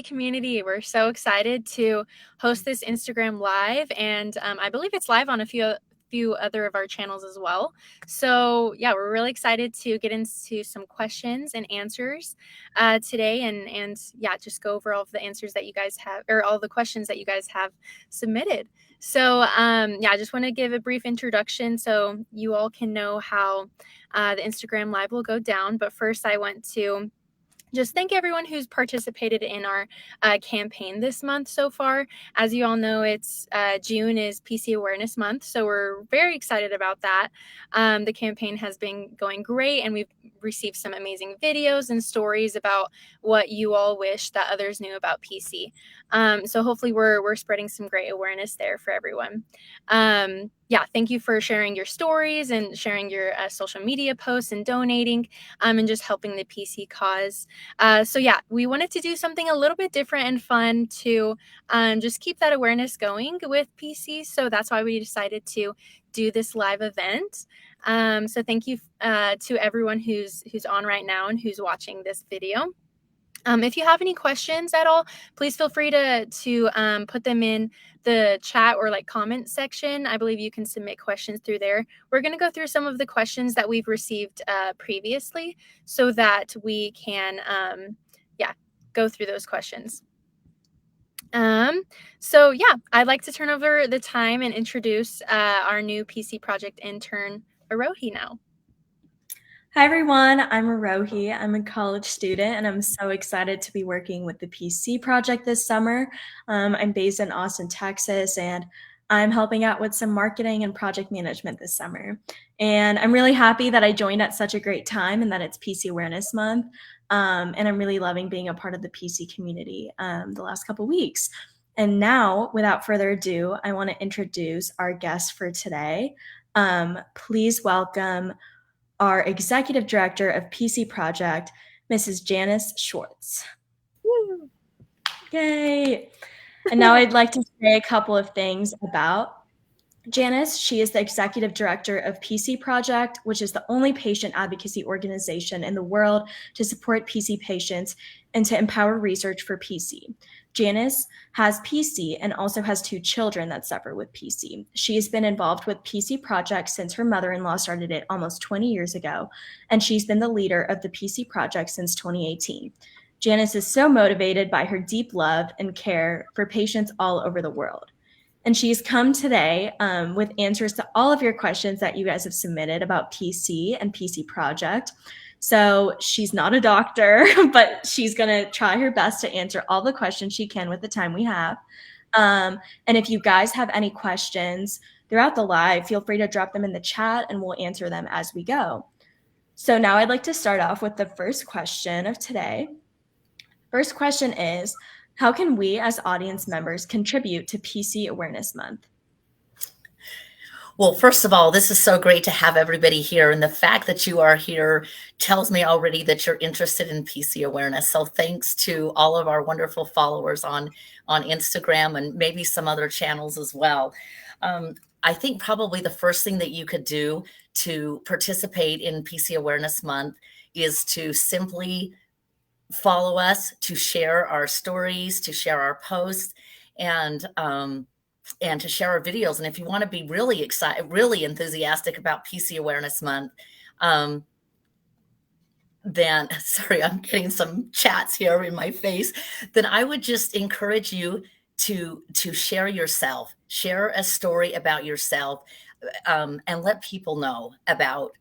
community. We're so excited to host this Instagram live, and I believe it's live on a few other of our channels as well. So yeah, we're really excited to get into some questions and answers today, and yeah, just go over all of the answers that you guys have, or all the questions that you guys have submitted. So yeah, I just want to give a brief introduction so you all can know how the Instagram live will go down. But first, I want to just thank everyone who's participated in our campaign this month so far. As you all know, it's June is PC Awareness Month, so we're very excited about that. The campaign has been going great, and we've received some amazing videos and stories about what you all wish that others knew about PC. So hopefully we're spreading some great awareness there for everyone. Yeah, thank you for sharing your stories and sharing your social media posts and donating and just helping the PC cause. So yeah, we wanted to do something a little bit different and fun to just keep that awareness going with PC. So that's why we decided to do this live event. So thank you to everyone who's on right now and who's watching this video. If you have any questions at all, please feel free to put them in the chat or like comment section. I believe you can submit questions through there. We're going to go through some of the questions that we've received previously so that we can, yeah, go through those questions. So yeah, I'd like to turn over the time and introduce our new PC project intern, Arohi, now. Hi everyone, I'm Arohi. I'm a college student and I'm so excited to be working with the PC project this summer. I'm based in Austin, Texas, and I'm helping out with some marketing and project management this summer. And I'm really happy that I joined at such a great time and that it's PC Awareness Month. And I'm really loving being a part of the PC community the last couple weeks. And now, without further ado, I want to introduce our guest for today. Please welcome our Executive Director of PC Project, Mrs. Janice Schwartz. Woo. Yay! And now I'd like to say a couple of things about Janice. She is the Executive Director of PC Project, which is the only patient advocacy organization in the world to support PC patients and to empower research for PC. Janice has PC and also has 2 children that suffer with PC. She has been involved with PC Project since her mother-in-law started it almost 20 years ago, and she's been the leader of the PC Project since 2018. Janice is so motivated by her deep love and care for patients all over the world. And she's come today with answers to all of your questions that you guys have submitted about PC and PC Project. So she's not a doctor, but she's going to try her best to answer all the questions she can with the time we have. And if you guys have any questions throughout the live, feel free to drop them in the chat and we'll answer them as we go. So now I'd like to start off with the first question of today. First question is, how can we as audience members contribute to PC Awareness Month? Well, first of all, this is so great to have everybody here. And the fact that you are here tells me already that you're interested in PC awareness. So thanks to all of our wonderful followers on Instagram and maybe some other channels as well. I think probably the first thing that you could do to participate in PC Awareness Month is to simply follow us, to share our stories, to share our posts, and to share our videos. And if you want to be really excited, really enthusiastic about PC Awareness Month, then, sorry, I'm getting some chats here in my face, then I would just encourage you to share yourself, share a story about yourself, and let people know about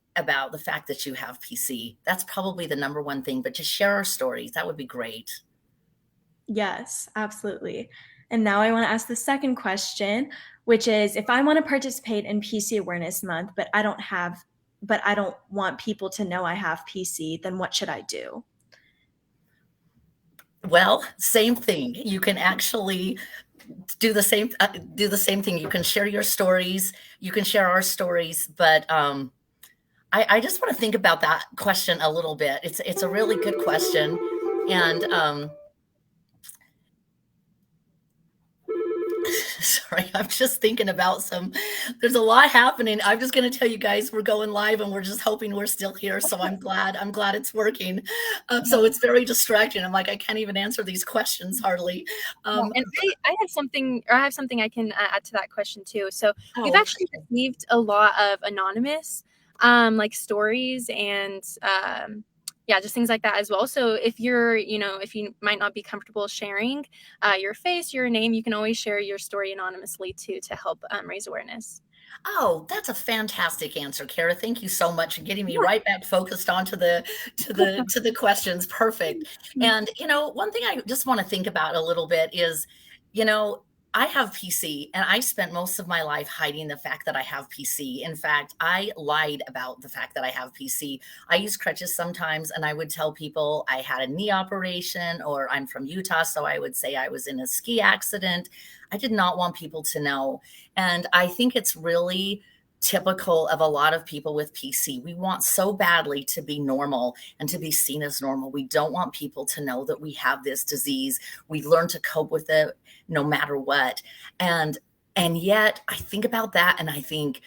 the fact that you have PC. That's probably the number one thing, but just share our stories. That would be great. Yes, absolutely. And now I want to ask the second question, which is, if I want to participate in PC Awareness Month, but I don't want people to know I have PC, then what should I do? Well, same thing. You can actually do the same thing. You can share your stories. You can share our stories, but I just want to think about that question a little bit. It's a really good question, and sorry. sorry. I'm just thinking about there's a lot happening. I'm just going to tell you guys we're going live and we're just hoping we're still here. So I'm glad it's working. So it's very distracting. I'm like, I can't even answer these questions hardly. And I have something I can add to that question too. So we've Oh, actually received a lot of anonymous like stories and yeah, just things like that as well. So if if you might not be comfortable sharing your face, your name, you can always share your story anonymously too to help raise awareness. oh, that's a fantastic answer, Kara. Thank you so much for getting me Yeah. right back focused onto the questions. Perfect. And one thing I just want to think about a little bit is, you know, I have PC and I spent most of my life hiding the fact that I have PC. In fact, I lied about the fact that I have PC. I use crutches sometimes and I would tell people I had a knee operation or I'm from Utah, so I would say I was in a ski accident. I did not want people to know. And I think it's really typical of a lot of people with PC. We want so badly to be normal and to be seen as normal. We don't want people to know that we have this disease. We learn to cope with it no matter what. And yet I think about that and I think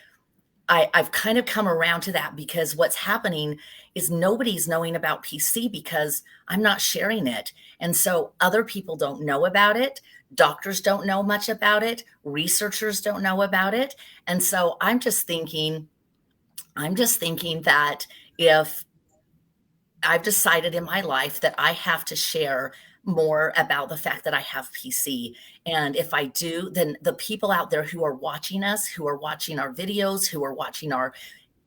I've kind of come around to that because what's happening is nobody's knowing about PC because I'm not sharing it. And so other people don't know about it. Doctors don't know much about it. Researchers don't know about it. And so I'm just thinking that if I've decided in my life that I have to share more about the fact that I have PC. And if I do, then the people out there who are watching us, who are watching our videos, who are watching our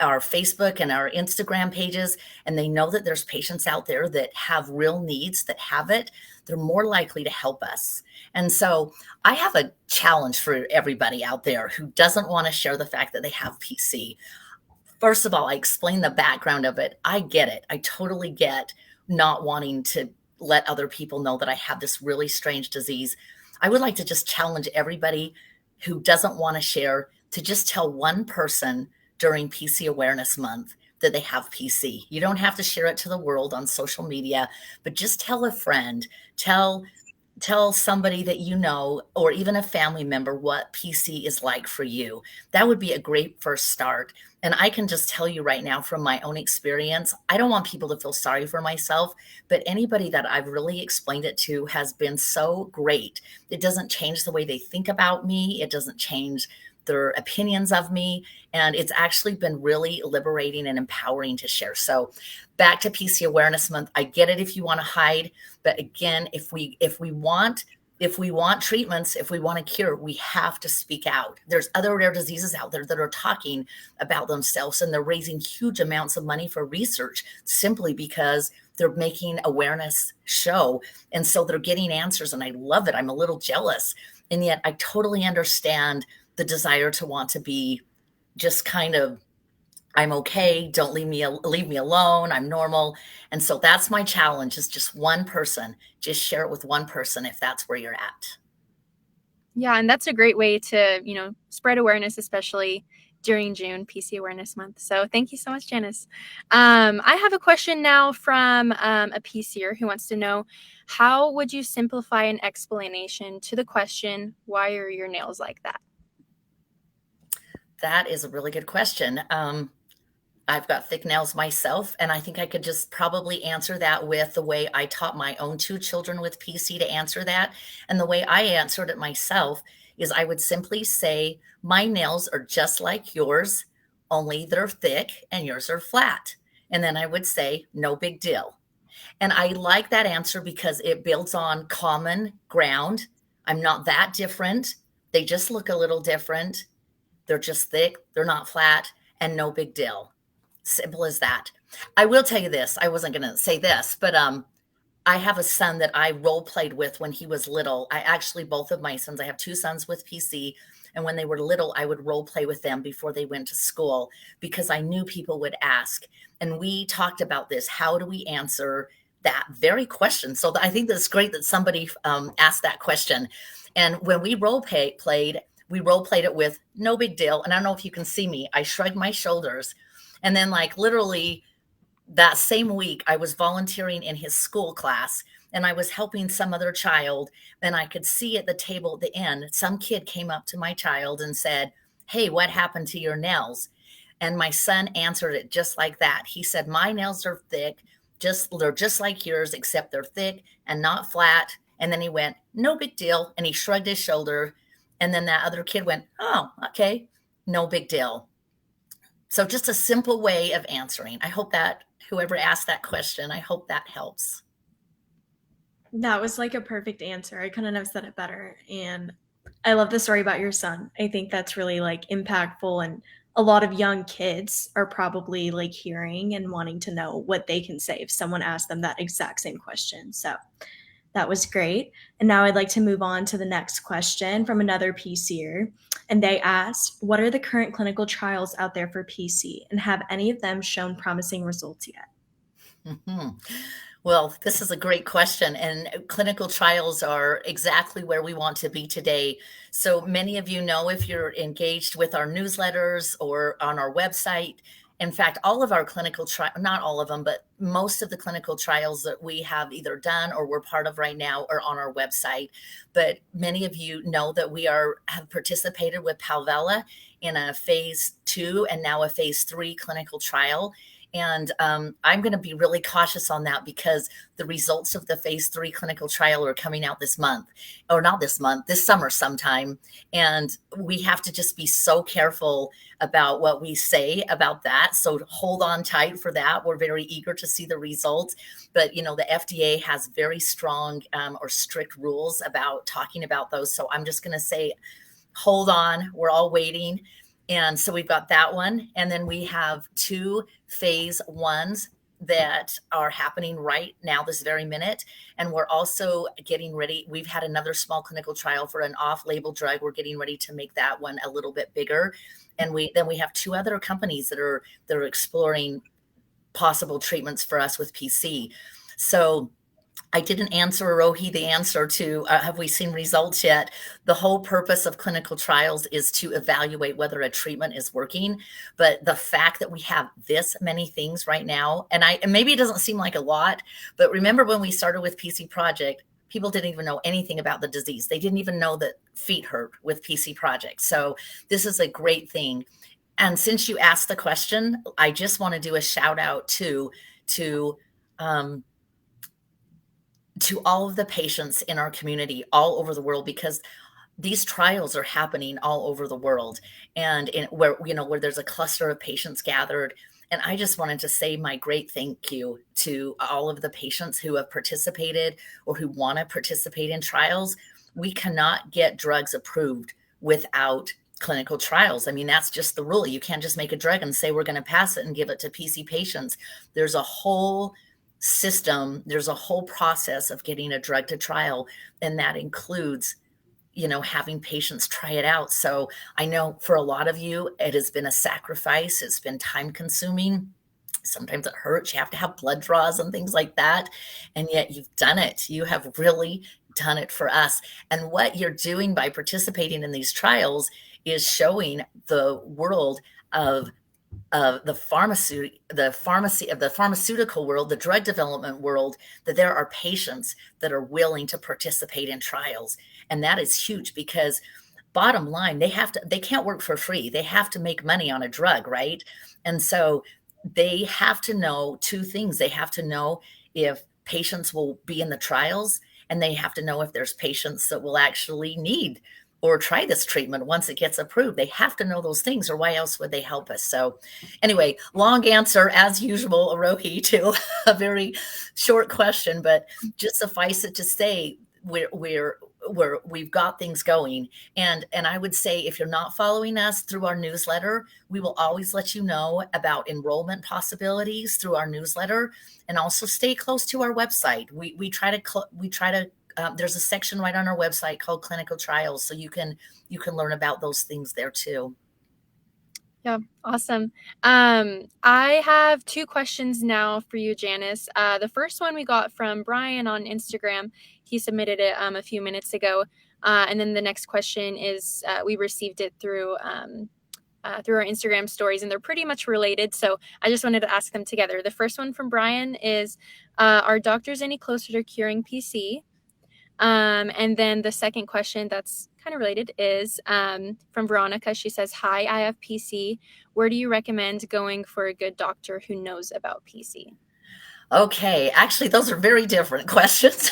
Facebook and our Instagram pages, and they know that there's patients out there that have real needs that have it, they're more likely to help us. And so I have a challenge for everybody out there who doesn't want to share the fact that they have PC. First of all, I explain the background of it. I get it. I totally get not wanting to let other people know that I have this really strange disease. I would like to just challenge everybody who doesn't want to share to just tell one person during PC Awareness Month that they have PC. You don't have to share it to the world on social media, but just tell a friend, tell somebody that you know, or even a family member what PC is like for you. That would be a great first start. And I can just tell you right now from my own experience, I don't want people to feel sorry for myself, but anybody that I've really explained it to has been so great. It doesn't change the way they think about me. It doesn't change their opinions of me. And it's actually been really liberating and empowering to share. So back to PC Awareness Month, I get it if you want to hide, but again, if we want treatments, if we want a cure, we have to speak out. There's other rare diseases out there that are talking about themselves and they're raising huge amounts of money for research simply because they're making awareness show. And so they're getting answers and I love it. I'm a little jealous. And yet I totally understand the desire to want to be just kind of, I'm okay. Don't leave me alone. I'm normal. And so that's my challenge is just one person, just share it with one person if that's where you're at. Yeah, and that's a great way to, spread awareness, especially during June, PC Awareness Month. So thank you so much, Janice. I have a question now from a PCer who wants to know, how would you simplify an explanation to the question, why are your nails like that? That is a really good question. I've got thick nails myself, and I think I could just probably answer that with the way I taught my own two children with PC to answer that. And the way I answered it myself is I would simply say, my nails are just like yours, only they're thick and yours are flat. And then I would say, no big deal. And I like that answer because it builds on common ground. I'm not that different. They just look a little different. They're just thick, they're not flat, and no big deal. Simple as that. I will tell you this. I wasn't going to say this, but I have a son that I role played with when he was little. I actually, both of my sons, I have two sons with PC. And when they were little, I would role play with them before they went to school because I knew people would ask. And we talked about this. How do we answer that very question? So I think that's great that somebody asked that question. And when we role played it with no big deal. And I don't know if you can see me. I shrugged my shoulders. And then like literally that same week, I was volunteering in his school class. and I was helping some other child, and I could see at the table at the end, some kid came up to my child and said, "Hey, what happened to your nails?" And my son answered it just like that. He said, "My nails are thick, they're just like yours, except they're thick and not flat." And then he went, "No big deal." And he shrugged his shoulder. And then that other kid went, "Oh, okay, no big deal." So just a simple way of answering. I hope that whoever asked that question, I hope that helps. That was like a perfect answer. I couldn't have said it better. And I love the story about your son. I think that's really like impactful, and a lot of young kids are probably like hearing and wanting to know what they can say if someone asked them that exact same question. So that was great. And now I'd like to move on to the next question from another PCer. And they asked, what are the current clinical trials out there for PC, and have any of them shown promising results yet? Mm-hmm. Well, this is a great question, and clinical trials are exactly where we want to be today. So many of you know, if you're engaged with our newsletters or on our website. In fact, all of our clinical trials, not all of them, but most of the clinical trials that we have either done or we're part of right now are on our website. But many of you know that we have participated with Palvella in a phase 2 and now a phase 3 clinical trial. And I'm going to be really cautious on that because the results of the phase 3 clinical trial are coming out this month, or not this month, this summer sometime. And we have to just be so careful about what we say about that. So hold on tight for that. We're very eager to see the results. But, you know, the FDA has very strong or strict rules about talking about those. So I'm just going to say, hold on. We're all waiting. And so we've got that one. And then we have 2 phase 1s that are happening right now, this very minute. And we're also getting ready. We've had another small clinical trial for an off-label drug. We're getting ready to make that one a little bit bigger. And we have 2 other companies that are exploring possible treatments for us with PC. So I didn't answer, Rohi, the answer to have we seen results yet? The whole purpose of clinical trials is to evaluate whether a treatment is working. But the fact that we have this many things right now, and maybe it doesn't seem like a lot, but remember when we started with PC Project, people didn't even know anything about the disease. They didn't even know that feet hurt with PC Project. So this is a great thing. And since you asked the question, I just want to do a shout out to all of the patients in our community all over the world, because these trials are happening all over the world, and where there's a cluster of patients gathered. And I just wanted to say my great thank you to all of the patients who have participated or who want to participate in trials. We cannot get drugs approved without clinical trials. I mean, that's just the rule. You can't just make a drug and say we're going to pass it and give it to PC patients. There's a whole system, there's a whole process of getting a drug to trial, and that includes having patients try it out. So I know for a lot of you it has been a sacrifice. It's been time consuming. Sometimes it hurts. You have to have blood draws and things like that, and yet you've done it. You have really done it for us. And what you're doing by participating in these trials is showing the world of the pharmaceutical world, the drug development world, that there are patients that are willing to participate in trials. And that is huge, because bottom line, they can't work for free. They have to make money on a drug, right? And so they have to know 2 things. They have to know if patients will be in the trials, and they have to know if there's patients that will actually need or try this treatment once it gets approved. They have to know those things, or why else would they help us? So anyway, long answer as usual, Rohi, to a very short question, but just suffice it to say we've got things going. And I would say, if you're not following us through our newsletter, we will always let you know about enrollment possibilities through our newsletter, and also stay close to our website. We try to there's a section right on our website called clinical trials, so you can learn about those things there too. Yeah, awesome. I have 2 questions now for you, Janice. The first one we got from Brian on Instagram. He submitted it a few minutes ago. And then the next question is we received it through through our Instagram stories, and they're pretty much related. So I just wanted to ask them together. The first one from Brian is, are doctors any closer to curing PC? And then the second question that's kind of related is from Veronica. She says, hi, I have PC. Where do you recommend going for a good doctor who knows about PC? Okay, actually, those are very different questions.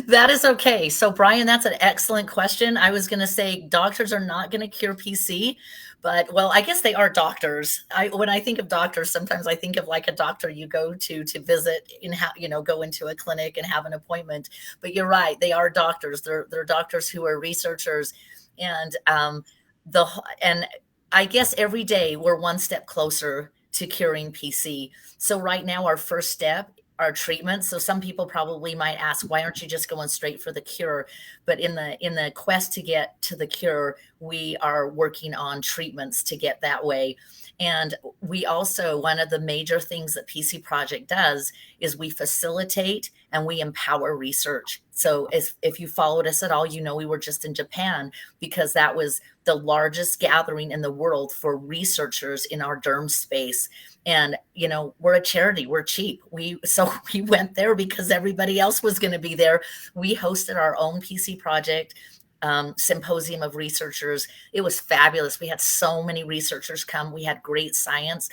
That is okay. So, Brian, that's an excellent question. I was going to say doctors are not going to cure PC, but well, I guess they are doctors. When I think of doctors, sometimes I think of like a doctor you go to visit in how go into a clinic and have an appointment. But you're right, they are doctors. They're doctors who are researchers, and the and I guess every day we're one step closer to curing PC. So right now, our first step are treatments. So some people probably might ask, why aren't you just going straight for the cure? But in the quest to get to the cure, we are working on treatments to get that way. And we also, one of the major things that PC Project does is we facilitate and we empower research. So if you followed us at all, we were just in Japan because that was the largest gathering in the world for researchers in our derm space. And, we're a charity, we're cheap. So we went there because everybody else was going to be there. We hosted our own PC Project symposium of researchers. It was fabulous. We had so many researchers come. We had great science.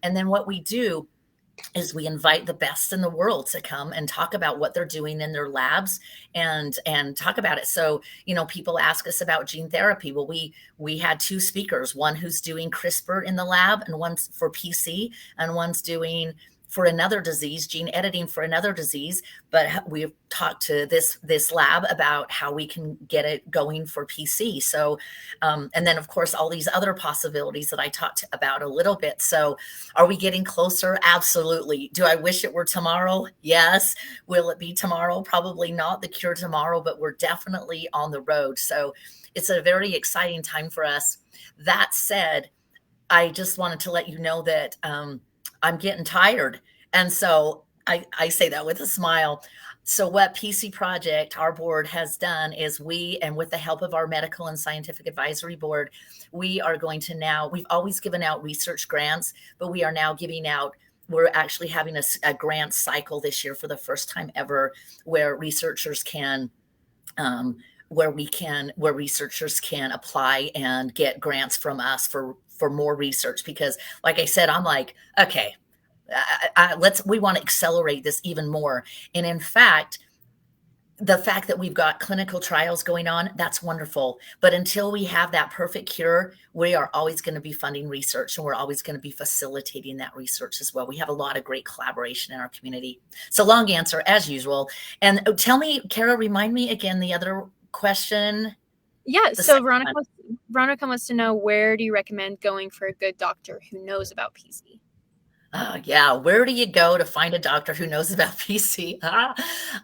And then what we do is we invite the best in the world to come and talk about what they're doing in their labs and talk about it. So, people ask us about gene therapy. Well, we had two speakers, one who's doing CRISPR in the lab and one's for PC and one's doing for another disease, gene editing for another disease. But we've talked to this lab about how we can get it going for PC. So, and then of course, all these other possibilities that I talked about a little bit. So are we getting closer? Absolutely. Do I wish it were tomorrow? Yes. Will it be tomorrow? Probably not the cure tomorrow, but we're definitely on the road. So it's a very exciting time for us. That said, I just wanted to let you know that, I'm getting tired. And so I say that with a smile. So what PC Project, our board, has done is and with the help of our medical and scientific advisory board, we are going to now, we've always given out research grants, but we are now we're actually having a grant cycle this year for the first time ever where researchers can where researchers can apply and get grants from us for more research. Because like I said, I'm like, okay, we want to accelerate this even more. And in fact, the fact that we've got clinical trials going on, that's wonderful. But until we have that perfect cure, we are always going to be funding research and we're always going to be facilitating that research as well. We have a lot of great collaboration in our community. So long answer as usual. And tell me, Kara, remind me again the other question. Yeah, so Veronica wants to know, where do you recommend going for a good doctor who knows about PC? Yeah, where do you go to find a doctor who knows about PC?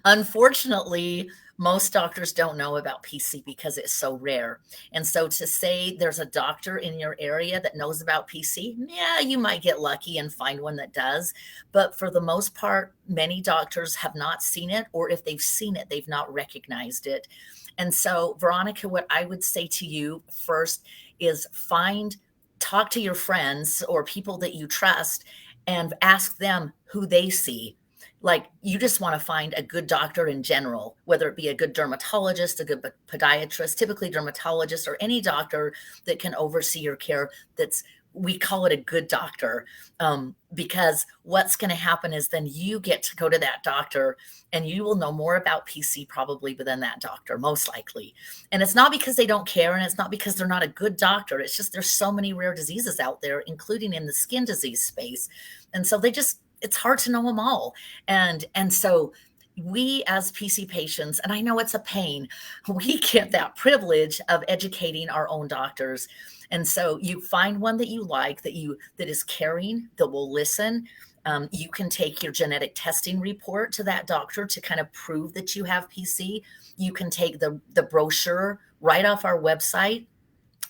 Unfortunately, most doctors don't know about PC because it's so rare. And so to say there's a doctor in your area that knows about PC, yeah, you might get lucky and find one that does. But for the most part, many doctors have not seen it, or if they've seen it, they've not recognized it. And so, Veronica, what I would say to you first is talk to your friends or people that you trust and ask them who they see. Like, you just want to find a good doctor in general, whether it be a good dermatologist, a good podiatrist, typically dermatologist, or any doctor that can oversee your care. We call it a good doctor, because what's going to happen is then you get to go to that doctor and you will know more about PC probably than that doctor, most likely. And it's not because they don't care, and it's not because they're not a good doctor. It's just there's so many rare diseases out there, including in the skin disease space. And so it's hard to know them all. And so we as PC patients, and I know it's a pain, we get that privilege of educating our own doctors. And so you find one that you like, that is caring, that will listen. You can take your genetic testing report to that doctor to kind of prove that you have PC. You can take the brochure right off our website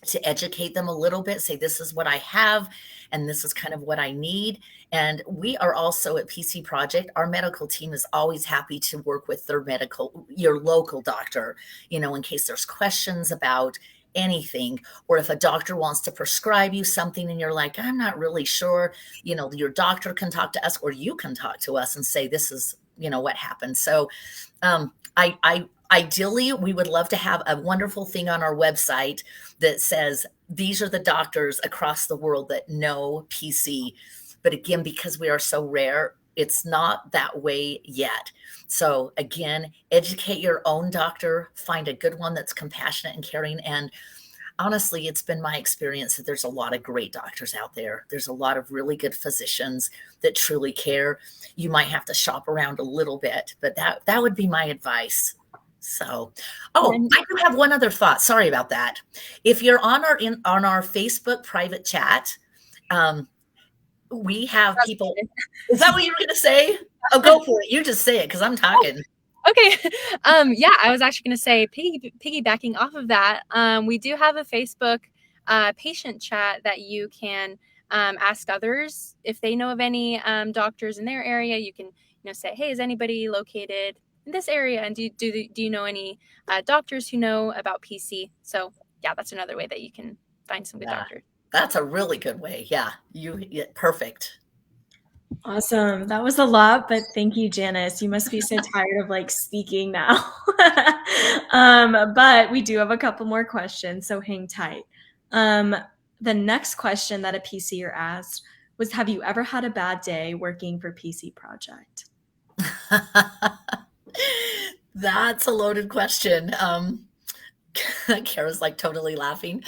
to educate them a little bit, say, this is what I have, and this is kind of what I need. And we are also at PC Project, our medical team is always happy to work with your local doctor, in case there's questions about anything, or if a doctor wants to prescribe you something and you're like, I'm not really sure, your doctor can talk to us, or you can talk to us and say, this is, what happened. So I ideally, we would love to have a wonderful thing on our website that says, these are the doctors across the world that know PC. But again, because we are so rare, it's not that way yet. So again, educate your own doctor, find a good one that's compassionate and caring. And honestly, it's been my experience that there's a lot of great doctors out there. There's a lot of really good physicians that truly care. You might have to shop around a little bit, but that would be my advice. So, I do have one other thought. Sorry about that. If you're on our Facebook private chat, we have people. Is that what you were going to say? Oh, go for it. You just say it because I'm talking. Okay. Yeah, I was actually going to say, piggybacking off of that, we do have a Facebook patient chat that you can ask others if they know of any doctors in their area. You can, say, hey, is anybody located in this area? And do you know any doctors who know about PC? So yeah, that's another way that you can find some good doctors. That's a really good way. Yeah, perfect. Awesome. That was a lot, but thank you, Janice. You must be so tired of speaking now. But we do have a couple more questions, so hang tight. The next question that a PCer asked was, have you ever had a bad day working for PC Project? That's a loaded question. Kara's totally laughing.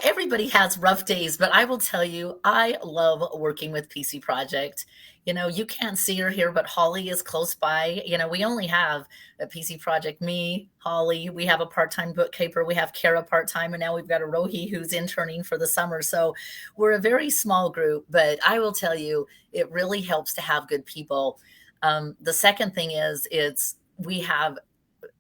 Everybody has rough days, but I will tell you, I love working with PC Project. You can't see her here, but Holly is close by. We only have a PC Project, me, Holly, we have a part-time bookkeeper, we have Kara part-time, and now we've got a Rohi who's interning for the summer. So we're a very small group, but I will tell you, it really helps to have good people. The second thing is we have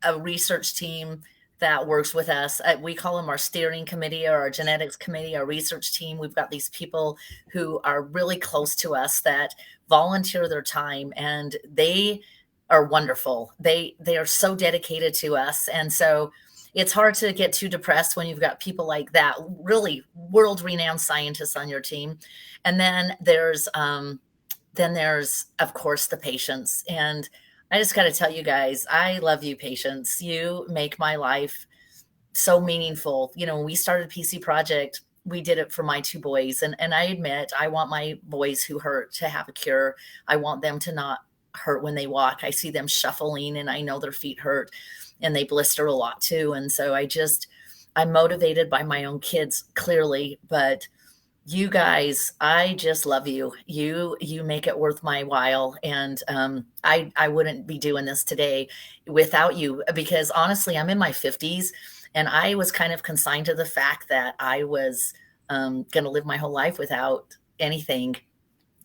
a research team that works with us. We call them our steering committee or our genetics committee, our research team. We've got these people who are really close to us that volunteer their time, and they are wonderful. They are so dedicated to us. And so it's hard to get too depressed when you've got people like that, really world-renowned scientists on your team. And then there's of course the patients. And I just got to tell you guys, I love you, patients. You make my life so meaningful. When we started PC Project, we did it for my two boys. And I admit, I want my boys who hurt to have a cure. I want them to not hurt when they walk. I see them shuffling and I know their feet hurt and they blister a lot too. And so I'm motivated by my own kids, clearly, but you guys, I just love you. You make it worth my while. And I wouldn't be doing this today without you, because honestly, I'm in my 50s and I was kind of consigned to the fact that I was going to live my whole life without anything.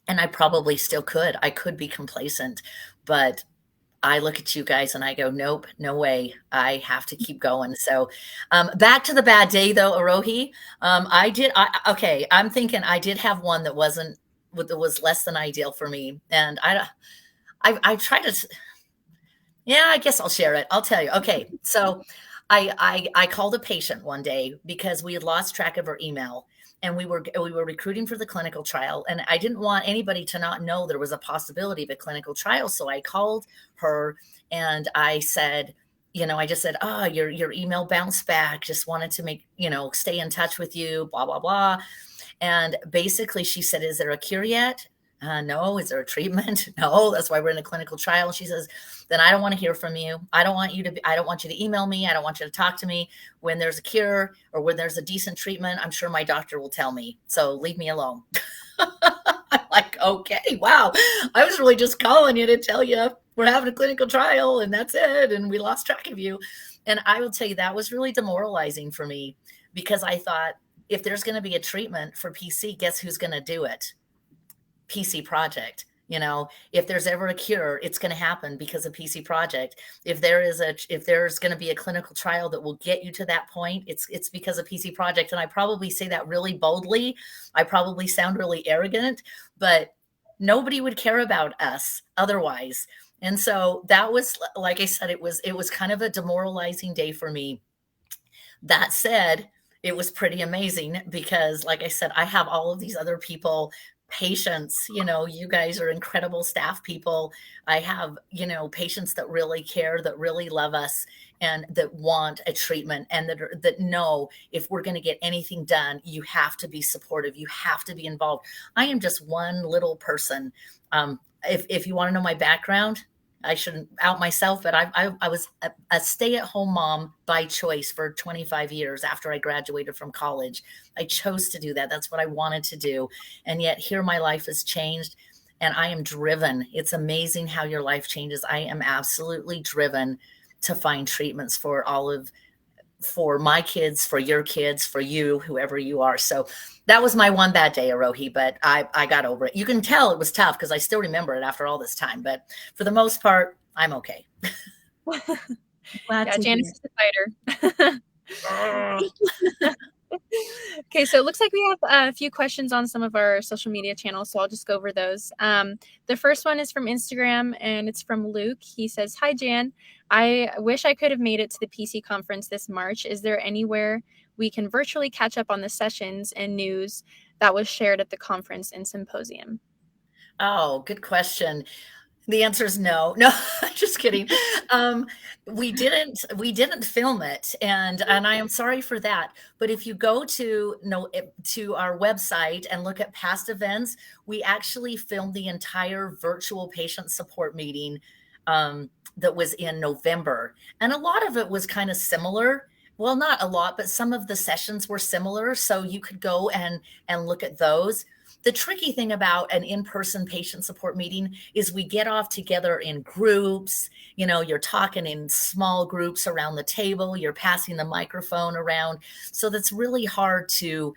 And I probably still could. I could be complacent, but I look at you guys and I go, nope, no way. I have to keep going. So back to the bad day though, Arohi. I'm thinking I did have one that was less than ideal for me. And I tried to, yeah, I guess I'll share it. I'll tell you. Okay. So I called a patient one day because we had lost track of her email. And we were recruiting for the clinical trial, and I didn't want anybody to not know there was a possibility of a clinical trial. So I called her and I said, I just said, your email bounced back. Just wanted to stay in touch with you, blah, blah, blah. And basically she said, is there a cure yet? No. Is there a treatment? No. That's why we're in a clinical trial. She says, then I don't want to hear from you. I don't want you to email me. I don't want you to talk to me. When there's a cure or when there's a decent treatment, I'm sure my doctor will tell me. So leave me alone. I'm like, okay, wow. I was really just calling you to tell you we're having a clinical trial and that's it. And we lost track of you. And I will tell you, that was really demoralizing for me, because I thought, if there's going to be a treatment for PC, guess who's going to do it? PC Project. If there's ever a cure, it's going to happen because of PC Project. If there's going to be a clinical trial that will get you to that point, it's because of PC Project. And I probably say that really boldly. I probably sound really arrogant, but nobody would care about us otherwise. And so that was, like I said, it was kind of a demoralizing day for me. That said, it was pretty amazing because, like I said, I have all of these other people, patients, you guys are incredible staff people. I have, patients that really care, that really love us, and that want a treatment, and that know if we're going to get anything done, you have to be supportive. You have to be involved. I am just one little person. If you want to know my background, I shouldn't out myself, but I was a stay-at-home mom by choice for 25 years after I graduated from college. I chose to do that. That's what I wanted to do. And yet here my life has changed and I am driven. It's amazing how your life changes. I am absolutely driven to find treatments for my kids, for your kids, for you, whoever you are. So that was my one bad day, Arohi, but I got over it. You can tell it was tough because I still remember it after all this time, but for the most part, I'm okay. Glad Yeah, to Janice hear. is a fighter. Okay, so it looks like we have a few questions on some of our social media channels, so I'll just go over those. The first one is from Instagram, and it's from Luke. He says, "Hi, Jan. I wish I could have made it to the PC conference this March. Is there anywhere we can virtually catch up on the sessions and news that was shared at the conference and symposium?" Oh, good question. The answer is no. No, just kidding. We didn't film it, and I am sorry for that. But if you go to our website and look at past events, we actually filmed the entire virtual patient support meeting that was in November, and a lot of it was kind of similar. Well, not a lot, but some of the sessions were similar, so you could go and look at those. The tricky thing about an in-person patient support meeting is we get off together in groups. You're talking in small groups around the table, you're passing the microphone around. So it's really hard to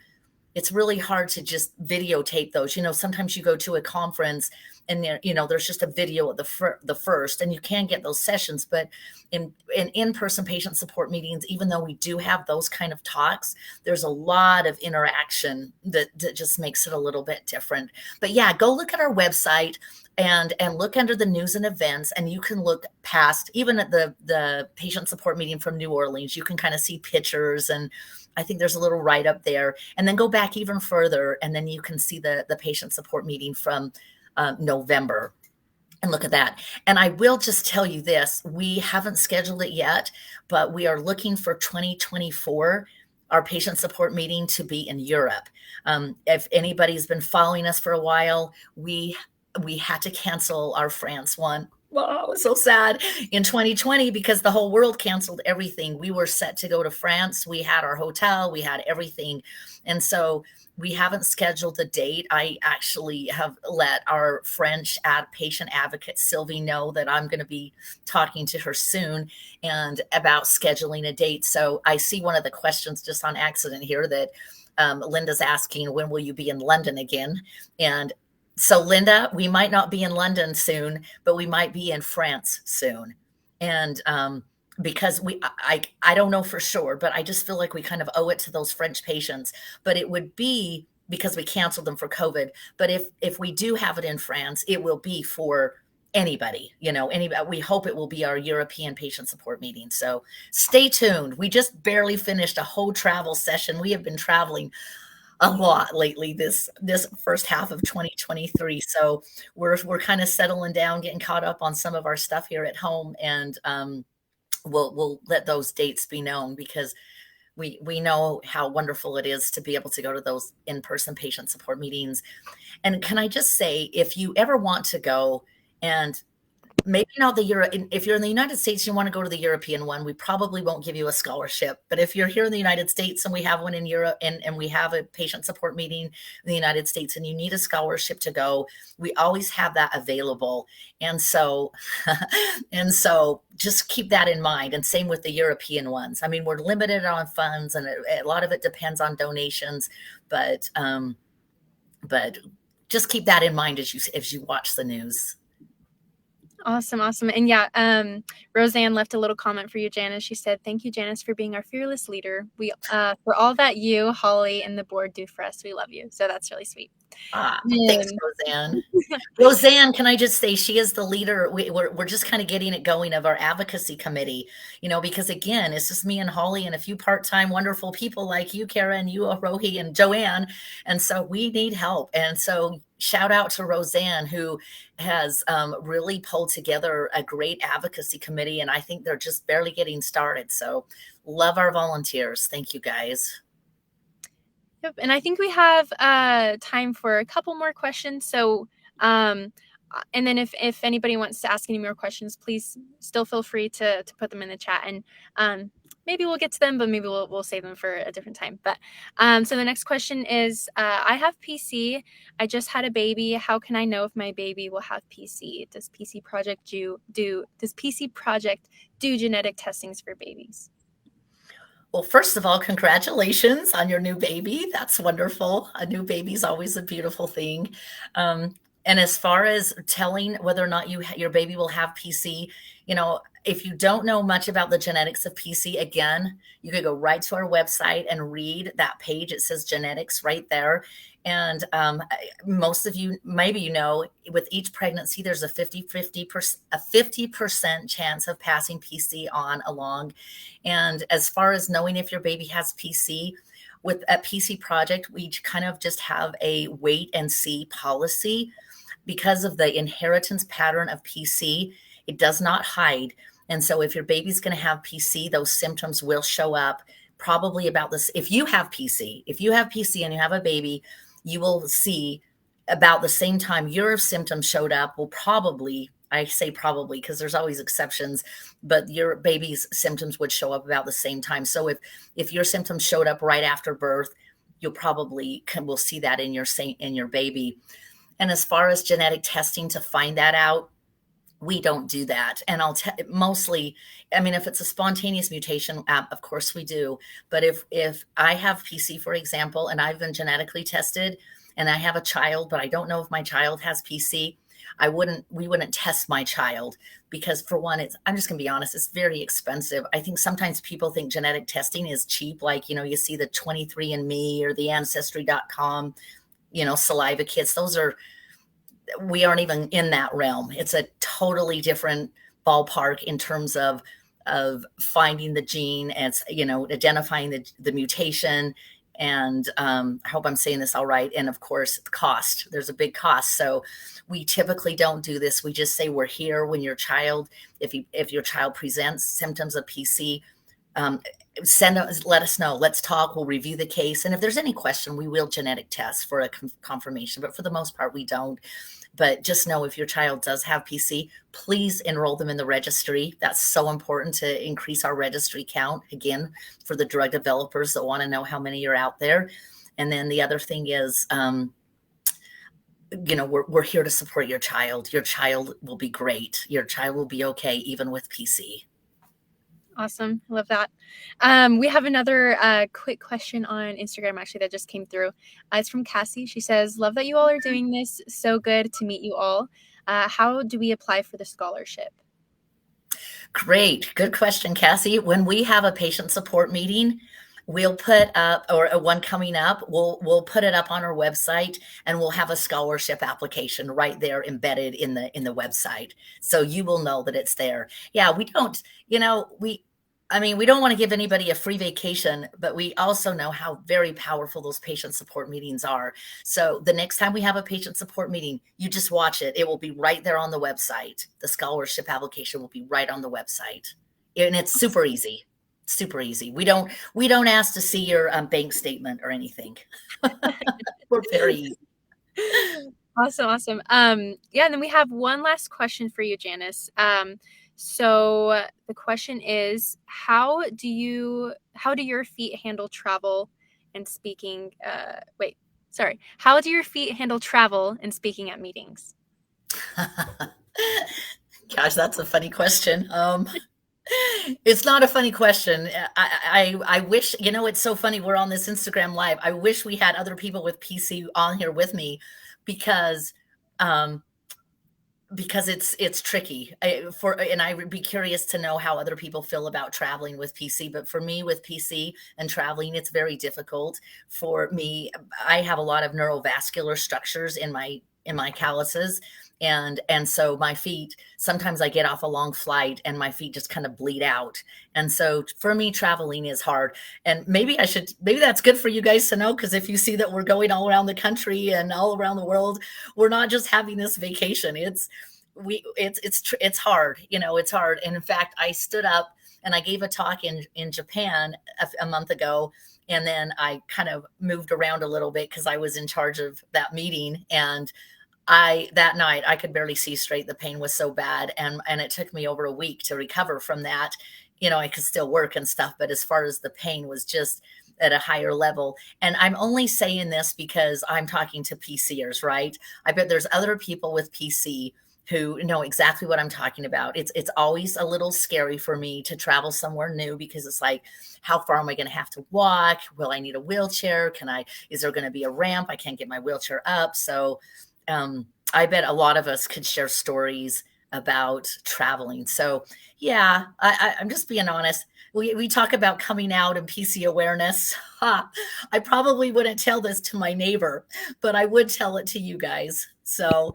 just videotape those. Sometimes you go to a conference and there's just a video of the first, and you can get those sessions. But in-person patient support meetings, even though we do have those kind of talks, there's a lot of interaction that just makes it a little bit different. But yeah, go look at our website and look under the news and events, and you can look past, even at the patient support meeting from New Orleans, you can kind of see pictures, and I think there's a little write up there, and then go back even further, and then you can see the patient support meeting from November, and look at that. And I will just tell you this, we haven't scheduled it yet, but we are looking for 2024, our patient support meeting to be in Europe. If anybody's been following us for a while, we had to cancel our France one. Wow, it was so sad in 2020 because the whole world canceled everything. We were set to go to France. We had our hotel, we had everything. And so we haven't scheduled the date. I actually have let our French patient advocate, Sylvie, know that I'm going to be talking to her soon and about scheduling a date. So I see one of the questions just on accident here that Linda's asking, when will you be in London again? And so, Linda, we might not be in London soon, but we might be in France soon. And because I don't know for sure, but I just feel like we kind of owe it to those French patients. But it would be because we canceled them for COVID. But if we do have it in France, it will be for anybody, anybody. We hope it will be our European patient support meeting. So stay tuned. We just barely finished a whole travel session. We have been traveling a lot lately this first half of 2023. So we're kind of settling down, getting caught up on some of our stuff here at home, and we'll let those dates be known because we know how wonderful it is to be able to go to those in-person patient support meetings. And can I just say, if you ever want to go, and maybe not if you're in the United States, you want to go to the European one, we probably won't give you a scholarship. But if you're here in the United States and we have one in Europe, and we have a patient support meeting in the United States and you need a scholarship to go, we always have that available. And so, just keep that in mind. And same with the European ones. I mean, we're limited on funds, and a lot of it depends on donations, but just keep that in mind as you watch the news. Awesome. And yeah, Roseanne left a little comment for you, Janice. She said, "Thank you, Janice, for being our fearless leader. We for all that you, Holly, and the board do for us. We love you." So that's really sweet. Thanks, Um, Roseanne. Roseanne, can I just say she is the leader. We're just kind of getting it going of our advocacy committee, because again, it's just me and Holly and a few part-time wonderful people like you, Kara, and you, Rohi, and Joanne. And so we need help. And so shout out to Roseanne, who has really pulled together a great advocacy committee. And I think they're just barely getting started. So love our volunteers. Thank you, guys. Yep, and I think we have time for a couple more questions. So, and then if anybody wants to ask any more questions, please still feel free to put them in the chat, and maybe we'll get to them, but maybe we'll save them for a different time. But so the next question is, I have PC. I just had a baby. How can I know if my baby will have PC? Does PC Project do genetic testings for babies? Well, first of all, congratulations on your new baby. That's wonderful. A new baby is always a beautiful thing. And as far as telling whether or not your baby will have PC, if you don't know much about the genetics of PC, again, you could go right to our website and read that page. It says genetics right there. And most of you, maybe with each pregnancy, there's a 50% chance of passing PC on along. And as far as knowing if your baby has PC, at PC Project, we kind of just have a wait and see policy because of the inheritance pattern of PC. It does not hide. And so if your baby's going to have PC, those symptoms will show up probably about this. If you have PC and you have a baby, you will see about the same time your symptoms showed up will probably, I say probably because there's always exceptions, but your baby's symptoms would show up about the same time. So if your symptoms showed up right after birth, you'll probably will see that in your baby. And as far as genetic testing to find that out, we don't do that. And mostly, if it's a spontaneous mutation, of course we do. But if I have PC, for example, and I've been genetically tested and I have a child, but I don't know if my child has PC, we wouldn't test my child because, for one, I'm just gonna be honest, it's very expensive. I think sometimes people think genetic testing is cheap. Like, you see the 23andMe or the ancestry.com, saliva kits. We aren't even in that realm. It's a totally different ballpark in terms of finding the gene and, identifying the mutation. And I hope I'm saying this all right. And of course, the cost. There's a big cost. So we typically don't do this. We just say we're here when your child, if your child presents symptoms of PC, let us know. Let's talk. We'll review the case. And if there's any question, we will genetic test for a confirmation. But for the most part, we don't. But just know if your child does have PC, please enroll them in the registry. That's so important to increase our registry count, again, for the drug developers that want to know how many are out there. And then the other thing is, we're here to support your child. Your child will be great. Your child will be okay, even with PC. Awesome. I love that. We have another quick question on Instagram, actually, that just came through. It's from Cassie. She says, love that you all are doing this. So good to meet you all. How do we apply for the scholarship? Great. Good question, Cassie. When we have a patient support meeting, we'll put up, or one coming up, we'll put it up on our website, and we'll have a scholarship application right there embedded in the website. So you will know that it's there. Yeah, we don't, we don't want to give anybody a free vacation, but we also know how very powerful those patient support meetings are. So the next time we have a patient support meeting, you just watch it. It will be right there on the website. The scholarship application will be right on the website. And it's super easy. Super easy. We don't ask to see your bank statement or anything. We're very easy. Awesome. Yeah, and then we have one last question for you, Janice. So the question is, how do your feet handle travel and speaking? How do your feet handle travel and speaking at meetings? Gosh, that's a funny question. It's not a funny question. I wish, it's so funny. We're on this Instagram live. I wish we had other people with PC on here with me, because because it's tricky. And I would be curious to know how other people feel about traveling with PC. But for me, with PC and traveling, it's very difficult for me. I have a lot of neurovascular structures in my calluses, and so my feet, sometimes I get off a long flight and my feet just kind of bleed out. And so for me, traveling is hard. And maybe that's good for you guys to know, because if you see that we're going all around the country and all around the world, we're not just having this vacation. It's hard, it's hard. And in fact, I stood up and I gave a talk in Japan a month ago, and then I kind of moved around a little bit because I was in charge of that meeting. And that night I could barely see straight. The pain was so bad. And it took me over a week to recover from that. I could still work and stuff, but as far as the pain was just at a higher level. And I'm only saying this because I'm talking to PCers, right? I bet there's other people with PC who know exactly what I'm talking about. It's always a little scary for me to travel somewhere new, because it's like, how far am I going to have to walk? Will I need a wheelchair? Is there going to be a ramp? I can't get my wheelchair up. So I bet a lot of us could share stories about traveling. So yeah, I'm just being honest. We talk about coming out and PC awareness. I probably wouldn't tell this to my neighbor, but I would tell it to you guys. So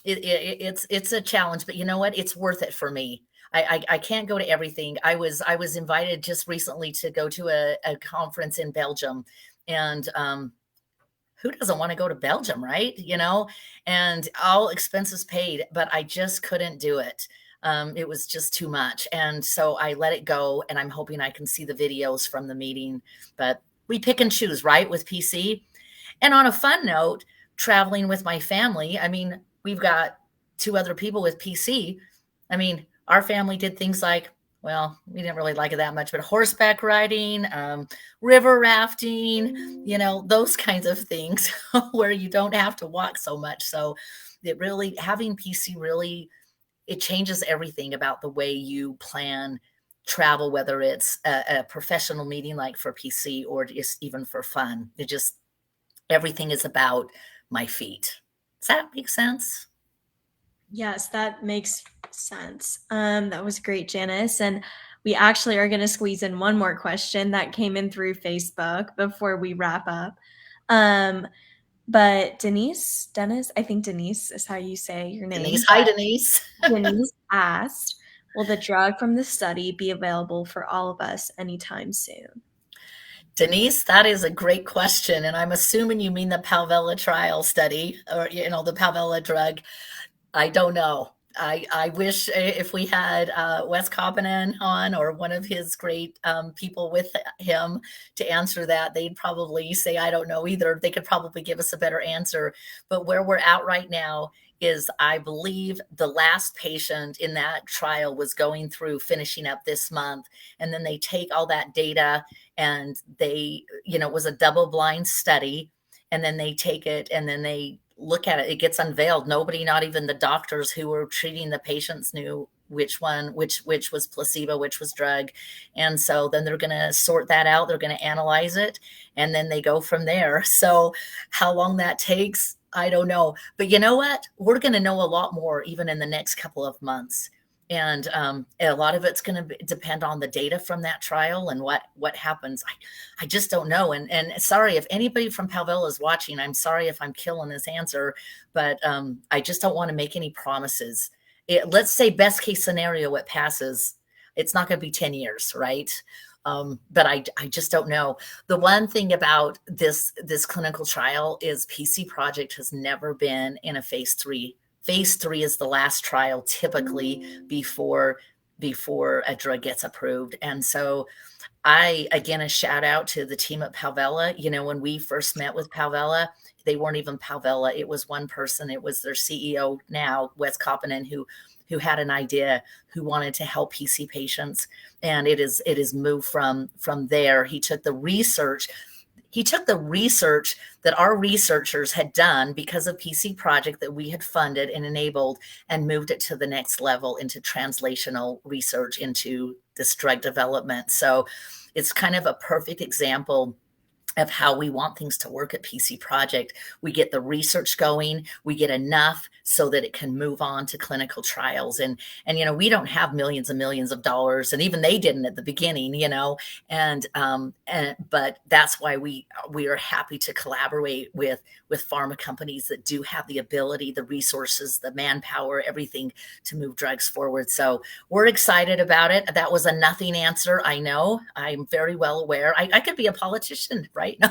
it's a challenge, but you know what? It's worth it for me. I can't go to everything. I was invited just recently to go to a conference in Belgium, and who doesn't want to go to Belgium, right? And all expenses paid, but I just couldn't do it. It was just too much. And so I let it go, and I'm hoping I can see the videos from the meeting, but we pick and choose, right, with PC. And on a fun note, traveling with my family, I mean, we've got 2 other people with PC. I mean, our family did things like, well, we didn't really like it that much, but horseback riding, river rafting, those kinds of things where you don't have to walk so much. So having PC really, it changes everything about the way you plan travel, whether it's a professional meeting like for PC or just even for fun. Everything is about my feet. Does that make sense? Yes, that makes sense. That was great, Janice. And we actually are going to squeeze in one more question that came in through Facebook before we wrap up. But Denise, I think Denise is how you say your name. Denise, hi, Denise. Denise asked, will the drug from the study be available for all of us anytime soon? Denise, that is a great question. And I'm assuming you mean the Palvella trial study, or, the Palvella drug. I don't know. I wish if we had Wes Koppinen on, or one of his great people with him to answer that. They'd probably say, I don't know either. They could probably give us a better answer. But where we're at right now is, I believe the last patient in that trial was going through finishing up this month. And then they take all that data, and it was a double-blind study. And then they take it, and then they look at it. It gets unveiled. Nobody, not even the doctors who were treating the patients, knew which was placebo, which was drug. And so then they're going to sort that out. They're going to analyze it, and then they go from there. So how long that takes, I don't know. But you know what? We're going to know a lot more even in the next couple of months. And a lot of it's going to depend on the data from that trial and what happens. I just don't know. And sorry if anybody from Palvella is watching. I'm sorry if I'm killing this answer, but I just don't want to make any promises. Let's say best case scenario, it passes. It's not going to be 10 years, right? But I just don't know. The one thing about this clinical trial is PC Project has never been in a phase 3. Phase 3 is the last trial typically before a drug gets approved. And so again, a shout out to the team at Palvella. When we first met with Palvella, they weren't even Palvella. It was one person. It was their CEO now, Wes Koppinen, who had an idea, who wanted to help PC patients. And it is moved from there. He took the research that our researchers had done because of PC Project that we had funded and enabled, and moved it to the next level into translational research into this drug development. So it's kind of a perfect example of how we want things to work at PC Project. We get the research going, we get enough so that it can move on to clinical trials. And we don't have millions and millions of dollars, and even they didn't at the beginning, but that's why we are happy to collaborate with pharma companies that do have the ability, the resources, the manpower, everything to move drugs forward. So we're excited about it. That was a nothing answer. I know. I'm very well aware. I could be a politician, right? No,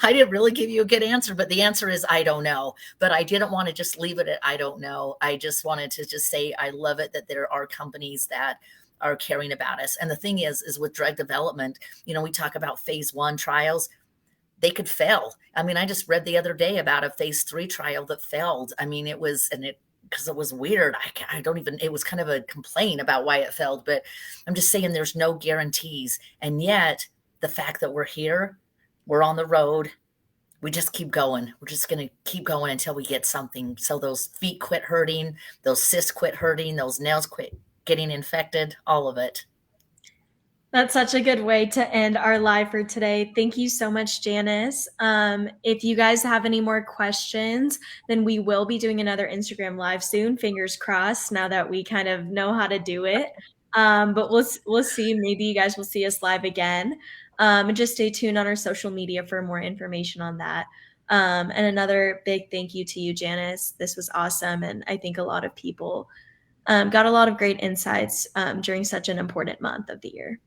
I didn't really give you a good answer, but the answer is I don't know. But I didn't want to just leave it at I don't know. I just wanted to just say I love it that there are companies that are caring about us. And the thing is with drug development, we talk about phase 1 trials. They could fail. I mean, I just read the other day about a phase 3 trial that failed. I mean, because it was weird. It was kind of a complaint about why it failed, but I'm just saying there's no guarantees. And yet the fact that we're here, we're on the road, we just keep going. We're just going to keep going until we get something. So those feet quit hurting, those cysts quit hurting, those nails quit getting infected, all of it. That's such a good way to end our live for today. Thank you so much, Janice. If you guys have any more questions, then we will be doing another Instagram live soon. Fingers crossed, now that we kind of know how to do it. But we'll see. Maybe you guys will see us live again. And just stay tuned on our social media for more information on that. And another big thank you to you, Janice. This was awesome. And I think a lot of people got a lot of great insights during such an important month of the year.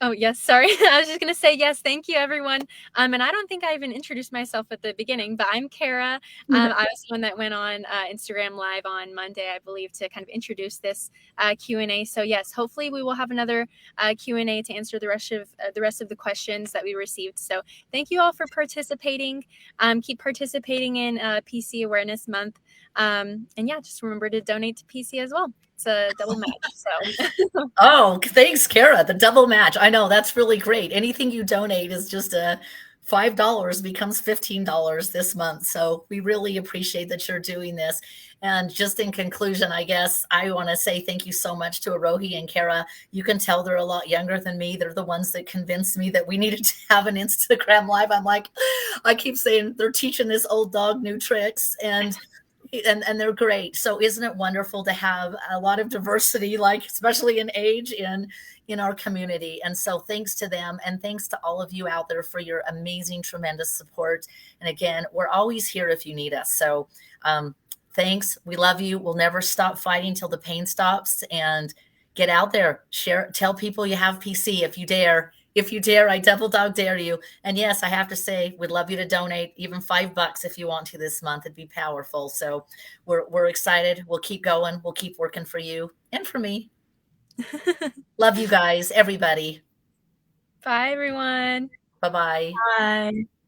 Oh, yes. Sorry. I was just going to say, yes, thank you, everyone. And I don't think I even introduced myself at the beginning, but I'm Kara. I was the one that went on Instagram Live on Monday, I believe, to kind of introduce this Q&A. So, yes, hopefully we will have another Q&A to answer the rest of the questions that we received. So thank you all for participating. Keep participating in PC Awareness Month. And yeah, just remember to donate to PC as well. It's a double match. So. Oh, thanks, Kara. The double match. I know that's really great. Anything you donate is just $5 becomes $15 this month. So we really appreciate that you're doing this. And just in conclusion, I guess I want to say thank you so much to Arohi and Kara. You can tell they're a lot younger than me. They're the ones that convinced me that we needed to have an Instagram live. I'm like, I keep saying they're teaching this old dog new tricks, and they're great. So isn't it wonderful to have a lot of diversity, like especially in age in our community? And so thanks to them, and thanks to all of you out there for your amazing, tremendous support. And again, we're always here if you need us. So thanks. We love you. We'll never stop fighting till the pain stops. And get out there, share, tell people you have PC if you dare. If you dare, I double dog dare you. And yes, I have to say, we'd love you to donate even $5 if you want to this month. It'd be powerful. So we're excited. We'll keep going. We'll keep working for you and for me. Love you guys, everybody. Bye, everyone. Bye-bye. Bye.